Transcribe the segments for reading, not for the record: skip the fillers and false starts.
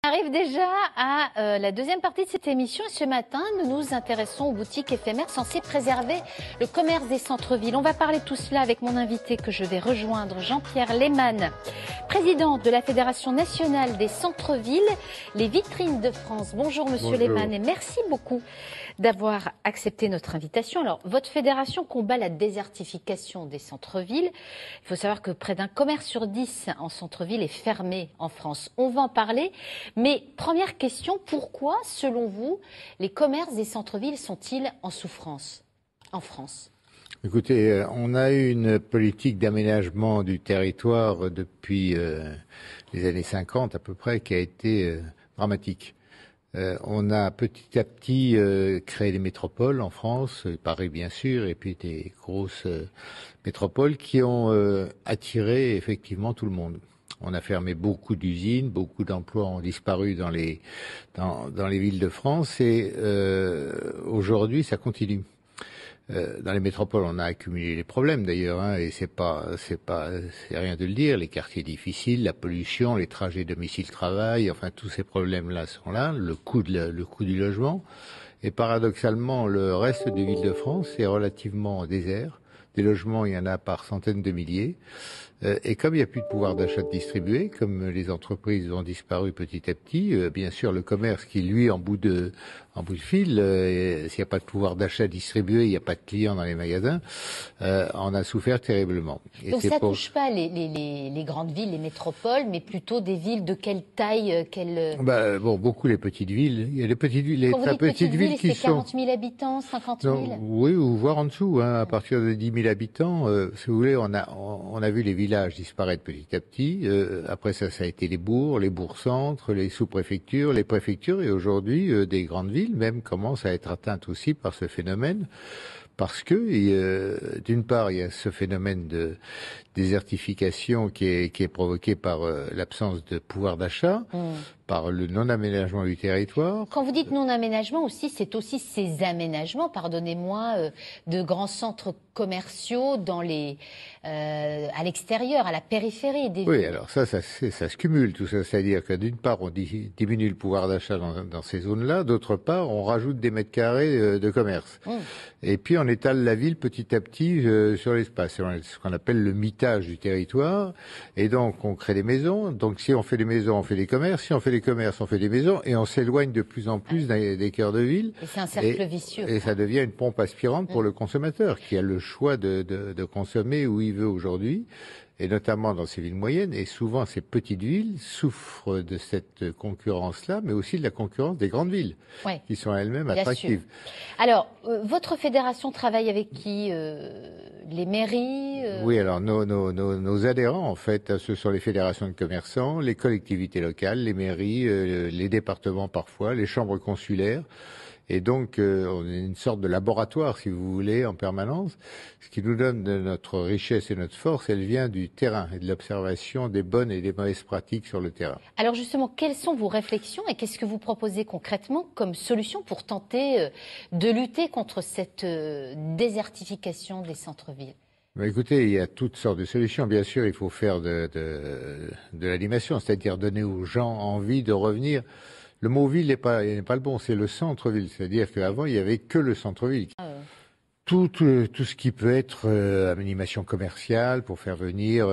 On arrive déjà à la deuxième partie de cette émission et ce matin, nous nous intéressons aux boutiques éphémères censées préserver le commerce des centres-villes. On va parler de tout cela avec mon invité que je vais rejoindre, Jean-Pierre Lehmann, président de la Fédération nationale des centres-villes, les vitrines de France. Bonjour Monsieur Lehmann et merci beaucoup d'avoir accepté notre invitation. Alors, votre fédération combat la désertification des centres-villes. Il faut savoir que près d'un commerce sur 10 en centre-ville est fermé en France. On va en parler. Mais première question, pourquoi, selon vous, les commerces des centres-villes sont-ils en souffrance en France ? Écoutez, on a eu une politique d'aménagement du territoire depuis les années 50 à peu près qui a été dramatique. On a petit à petit créé des métropoles en France, Paris bien sûr, et puis des grosses métropoles qui ont attiré effectivement tout le monde. On a fermé beaucoup d'usines, beaucoup d'emplois ont disparu dans les villes de France et aujourd'hui ça continue. Dans les métropoles, on a accumulé les problèmes d'ailleurs, hein, et c'est rien de le dire. Les quartiers difficiles, la pollution, les trajets domicile-travail, enfin tous ces problèmes-là sont là. Le coût du logement, et paradoxalement, le reste des villes de France est relativement désert. Des logements, il y en a par centaines de milliers. Et comme il n'y a plus de pouvoir d'achat distribué, comme les entreprises ont disparu petit à petit, bien sûr le commerce qui lui en bout de fil, s'il n'y a pas de pouvoir d'achat distribué, il n'y a pas de clients dans les magasins, en a souffert terriblement. Et donc ça touche pas les grandes villes, les métropoles, mais plutôt des villes de quelle taille, beaucoup les petites villes. Il y a les petites villes, les très petites villes qui sont 40 000 habitants, 50 000. Non, oui, ou voire en dessous. Hein, à partir de 10 000 habitants, si vous voulez, on a vu les villages disparaître petit à petit. Après ça a été les bourgs-centres, les sous-préfectures, les préfectures, et aujourd'hui, des grandes villes même commencent à être atteintes aussi par ce phénomène. Parce que, d'une part, il y a ce phénomène de désertification qui est provoqué par l'absence de pouvoir d'achat, par le non-aménagement du territoire. Quand vous dites non-aménagement aussi, c'est aussi ces aménagements, pardonnez-moi, de grands centres commerciaux à l'extérieur, à la périphérie des villes. Oui, alors ça se cumule tout ça. C'est-à-dire que d'une part, on diminue le pouvoir d'achat dans ces zones-là, d'autre part, on rajoute des mètres carrés de commerce. Et puis, on étale la ville petit à petit sur l'espace. C'est ce qu'on appelle le mitage du territoire. Et donc, on crée des maisons. Donc, si on fait des maisons, on fait des commerces. Si on fait des commerces, on fait des maisons. Et on s'éloigne de plus en plus des cœurs de ville. Et c'est un cercle vicieux. Et ça devient une pompe aspirante pour le consommateur qui a le choix de consommer où il veut aujourd'hui. Et notamment dans ces villes moyennes, et souvent ces petites villes souffrent de cette concurrence-là, mais aussi de la concurrence des grandes villes, qui sont elles-mêmes attractives. Alors, votre fédération travaille avec qui les mairies Oui, alors nos adhérents, en fait, ce sont les fédérations de commerçants, les collectivités locales, les mairies, les départements parfois, les chambres consulaires. Et donc, on est une sorte de laboratoire, si vous voulez, en permanence. Ce qui nous donne de notre richesse et notre force, elle vient du terrain et de l'observation des bonnes et des mauvaises pratiques sur le terrain. Alors justement, quelles sont vos réflexions et qu'est-ce que vous proposez concrètement comme solution pour tenter de lutter contre cette désertification des centres-villes ? Écoutez, il y a toutes sortes de solutions. Bien sûr, il faut faire de l'animation, c'est-à-dire donner aux gens envie de revenir. Le mot ville n'est pas le bon, c'est le centre-ville. C'est-à-dire qu'avant, il n'y avait que le centre-ville. Tout ce qui peut être animation commerciale pour faire venir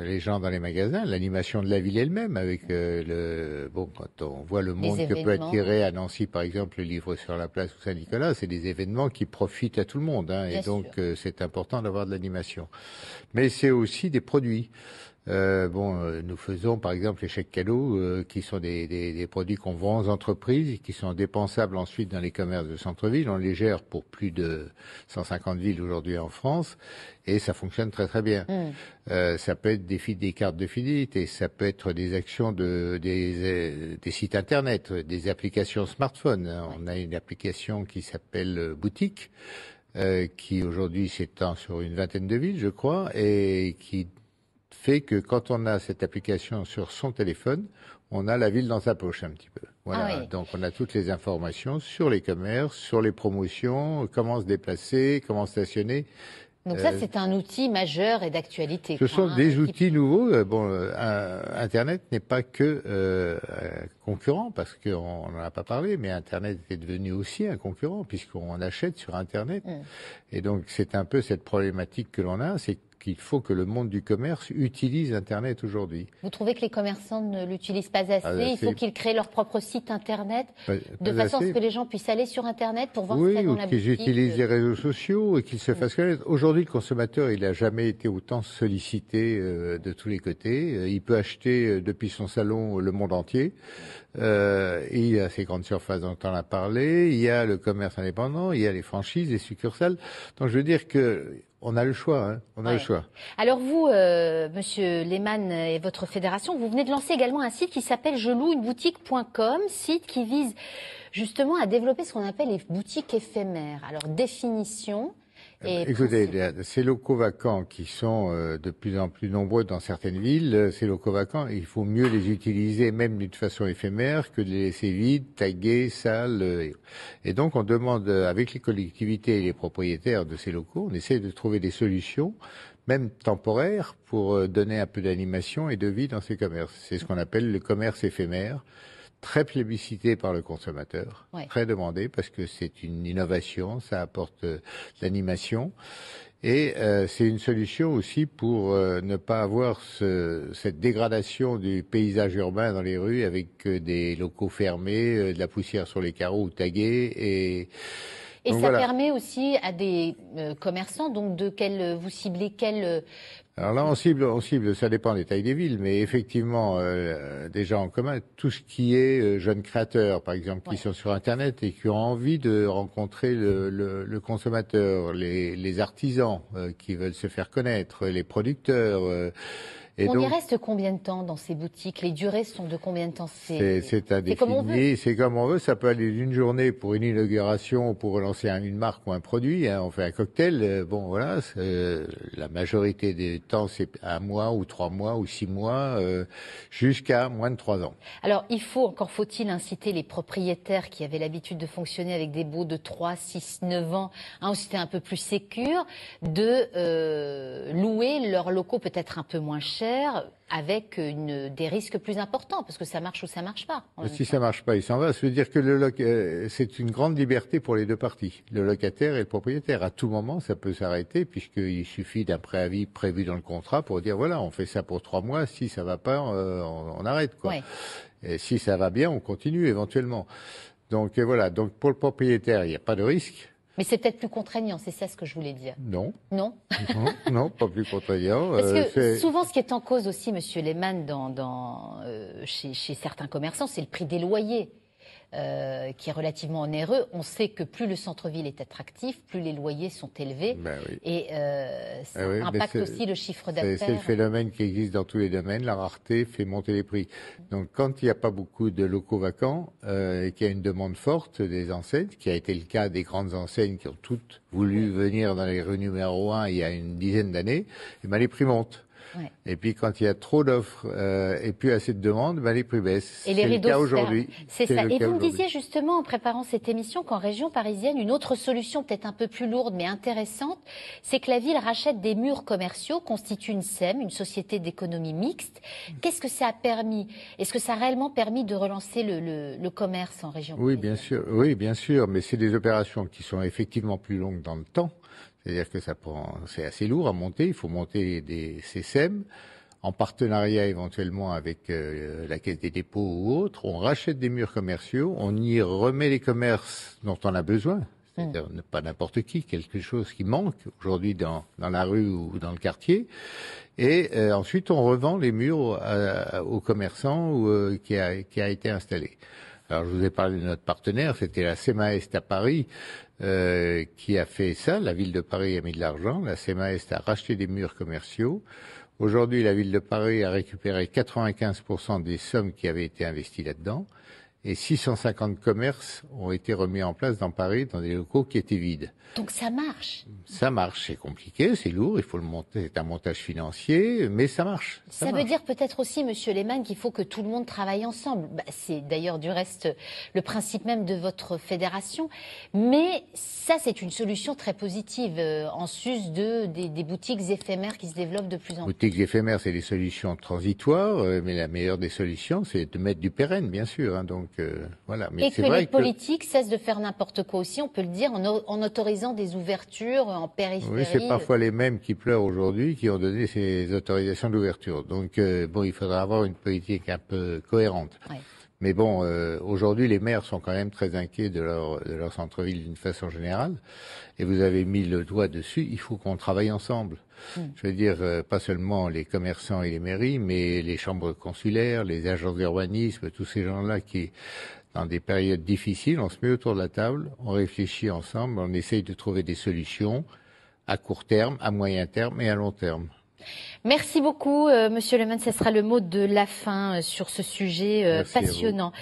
les gens dans les magasins, l'animation de la ville elle-même avec quand on voit le monde que peut attirer à Nancy par exemple, le livre sur la place ou Saint-Nicolas, c'est des événements qui profitent à tout le monde, hein, et donc c'est important d'avoir de l'animation. Mais c'est aussi des produits. Nous faisons par exemple les chèques cadeaux qui sont des produits qu'on vend aux entreprises et qui sont dépensables ensuite dans les commerces de centre-ville. On les gère pour plus de 150 villes aujourd'hui en France et ça fonctionne très très bien. Ça peut être des cartes de fidélité, ça peut être des actions des sites internet, des applications smartphone. On a une application qui s'appelle Boutique qui aujourd'hui s'étend sur une vingtaine de villes je crois et qui fait que quand on a cette application sur son téléphone, on a la ville dans sa poche un petit peu. Voilà. Donc on a toutes les informations sur les commerces, sur les promotions, comment se déplacer, comment stationner. Donc ça, c'est un outil majeur et d'actualité. Ce sont des outils nouveaux. Internet n'est pas que concurrent, parce qu'on n'en a pas parlé, mais Internet est devenu aussi un concurrent, puisqu'on achète sur Internet. Et donc, c'est un peu cette problématique que l'on a, c'est qu'il faut que le monde du commerce utilise Internet aujourd'hui. Vous trouvez que les commerçants ne l'utilisent pas assez? Il faut qu'ils créent leur propre site Internet, de façon à ce que les gens puissent aller sur Internet pour voir ce qu'il y a dans la boutique. Oui, ou qu'ils utilisent les réseaux sociaux et qu'ils se fassent connaître. Aujourd'hui, le consommateur, il n'a jamais été autant sollicité de tous les côtés. Il peut acheter depuis son salon le monde entier. Il y a ces grandes surfaces dont on a parlé, il y a le commerce indépendant, il y a les franchises, les succursales. Donc je veux dire que on a le choix, hein, on a le choix. Alors vous, Monsieur Lehmann et votre fédération, vous venez de lancer également un site qui s'appelle jelouineboutique.com, site qui vise justement à développer ce qu'on appelle les boutiques éphémères. Alors définition. Écoutez, ces locaux vacants qui sont de plus en plus nombreux dans certaines villes, ces locaux vacants, il faut mieux les utiliser même d'une façon éphémère que de les laisser vides, tagués, sales. Et donc on demande avec les collectivités et les propriétaires de ces locaux, on essaie de trouver des solutions, même temporaires, pour donner un peu d'animation et de vie dans ces commerces. C'est ce qu'on appelle le commerce éphémère. Très plébiscité par le consommateur, très demandé parce que c'est une innovation, ça apporte de l'animation et c'est une solution aussi pour ne pas avoir cette dégradation du paysage urbain dans les rues avec des locaux fermés, de la poussière sur les carreaux ou tagués et ça permet aussi à des commerçants, donc vous ciblez quel... Alors là, on cible, ça dépend des tailles des villes, mais effectivement, déjà en commun, tout ce qui est jeunes créateurs, par exemple, qui sont sur Internet et qui ont envie de rencontrer le consommateur, les artisans qui veulent se faire connaître, les producteurs. On y reste combien de temps dans ces boutiques? Les durées sont de combien de temps? C'est à définir, c'est comme on veut. Ça peut aller d'une journée pour une inauguration, pour relancer une marque ou un produit. Hein. On fait un cocktail. Bon, voilà. La majorité des temps, c'est 1 mois ou 3 mois ou 6 mois, jusqu'à moins de 3 ans. Alors, faut-il inciter les propriétaires qui avaient l'habitude de fonctionner avec des baux de 3, 6, 9 ans, où c'était un peu plus sécure, de louer leurs locaux peut-être un peu moins cher, avec des risques plus importants, parce que ça marche ou ça marche pas. Si ça marche pas, il s'en va. Ça veut dire que c'est une grande liberté pour les deux parties, le locataire et le propriétaire. À tout moment, ça peut s'arrêter, puisqu'il suffit d'un préavis prévu dans le contrat pour dire voilà, on fait ça pour 3 mois. Si ça va pas, on arrête, quoi. Et si ça va bien, on continue éventuellement. Donc voilà. Donc pour le propriétaire, il n'y a pas de risque. Mais c'est peut-être plus contraignant, c'est ça ce que je voulais dire. Non. Non. Non, pas plus contraignant. Parce que souvent, ce qui est en cause aussi, Monsieur Lehmann, chez certains commerçants, c'est le prix des loyers. Qui est relativement onéreux. On sait que plus le centre-ville est attractif, plus les loyers sont élevés. Et ça impacte aussi le chiffre d'affaires. C'est le phénomène qui existe dans tous les domaines. La rareté fait monter les prix. Donc quand il n'y a pas beaucoup de locaux vacants et qu'il y a une demande forte des enseignes, qui a été le cas des grandes enseignes qui ont toutes voulu venir dans les rues numéro 1 il y a une dizaine d'années, les prix montent. Et puis quand il y a trop d'offres et plus assez de demandes, les prix baissent. Et les rideaux se aujourd'hui. C'est ça. Et vous me disiez justement en préparant cette émission qu'en région parisienne, une autre solution peut-être un peu plus lourde mais intéressante, c'est que la ville rachète des murs commerciaux, constitue une SEM, une société d'économie mixte. Qu'est-ce que ça a permis? Est-ce que ça a réellement permis de relancer le commerce en région parisienne? Oui, bien sûr, mais c'est des opérations qui sont effectivement plus longues dans le temps. C'est-à-dire que c'est assez lourd à monter. Il faut monter des SEM en partenariat éventuellement avec la Caisse des dépôts ou autre. On rachète des murs commerciaux, on y remet les commerces dont on a besoin. C'est-à-dire pas n'importe qui, quelque chose qui manque aujourd'hui dans la rue ou dans le quartier. Et ensuite, on revend les murs aux commerçants qui a été installé. Alors, je vous ai parlé de notre partenaire, c'était la CEMA-Est à Paris, qui a fait ça. La ville de Paris a mis de l'argent. La CEMA-Est a racheté des murs commerciaux. Aujourd'hui, la ville de Paris a récupéré 95% des sommes qui avaient été investies là-dedans. et 650 commerces ont été remis en place dans Paris, dans des locaux qui étaient vides. Donc ça marche. Ça marche, c'est compliqué, c'est lourd, il faut le monter, c'est un montage financier, mais ça marche. Ça veut dire peut-être aussi, Monsieur Lehmann, qu'il faut que tout le monde travaille ensemble. C'est d'ailleurs du reste le principe même de votre fédération. Mais ça, c'est une solution très positive, en sus des boutiques éphémères qui se développent de plus en plus. Boutiques éphémères, c'est des solutions transitoires, mais la meilleure des solutions, c'est de mettre du pérenne, bien sûr. Donc voilà. Mais et que les politiques cessent de faire n'importe quoi aussi, on peut le dire, en autorisant des ouvertures en périphérie. Oui, c'est parfois les mêmes qui pleurent aujourd'hui qui ont donné ces autorisations d'ouverture. Donc bon, il faudra avoir une politique un peu cohérente. Ouais. Mais bon, aujourd'hui, les maires sont quand même très inquiets de leur centre-ville d'une façon générale. Et vous avez mis le doigt dessus, il faut qu'on travaille ensemble. Je veux dire, pas seulement les commerçants et les mairies, mais les chambres consulaires, les agences d'urbanisme, tous ces gens-là qui, dans des périodes difficiles, on se met autour de la table, on réfléchit ensemble, on essaye de trouver des solutions à court terme, à moyen terme et à long terme. Merci beaucoup, Monsieur Lehmann. Ce sera le mot de la fin sur ce sujet passionnant.